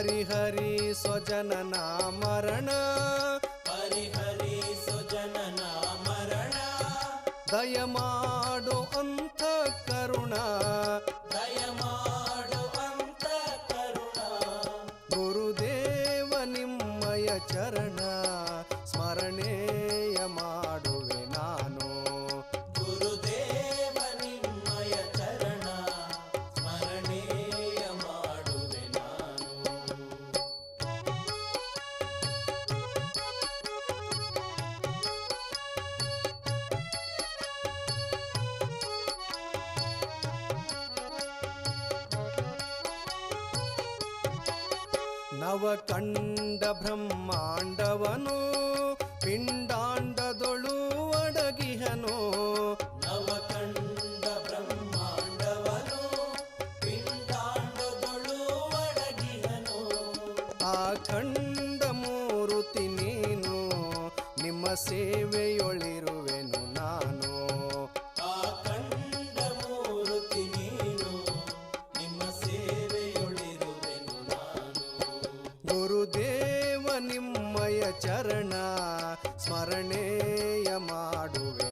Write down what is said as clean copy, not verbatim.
ಪರಿಹರಿಸೋ ಜನನ ಮರಣ ಪರಿಹರಿಸೋ ಜನನ ಮರಣ ದಯಮಾಡು ಅಂತ ಕರುಣ ದಯಮಾಡು ಅಂತ ಕರುಣ ಗುರುದೇವ ನಿಮ್ಮಯ ಚರಣ ಸ್ಮರಣೆಯ ಮಾಡುವೆ ನಾನು ಗುರುದೇವ ನಿಮ್ಮಯ ಚರಣ ಸ್ಮರಣೆಯ ಮಾಡುವೆ ನಾನು ನವಕಂಡ ಬ್ರಹ್ಮಾಂಡವನು ಪಿಂಡಾಂಡದೊಳು ಅಡಗಿಹನು ನವಕಂಡ ಬ್ರಹ್ಮಾಂಡವನು ಪಿಂಡಾಂಡದೊಳು ಅಡಗಿಹನು ಆ ಖಂಡ ಮೂರುತಿ ನೀನು ನಿಮ್ಮ ಸೇವೆಯೊಳಿರುವೆನು ನಾನು ಆ ಕಂಡ ಮೂರುತಿ ನೀನು ನಿಮ್ಮ ಸೇವೆಯೊಳಿರುವೆನು ನಾನು ಗುರುದೇವ ನಿಮ್ಮಯ ಚರಣ ಸ್ಮರಣೆ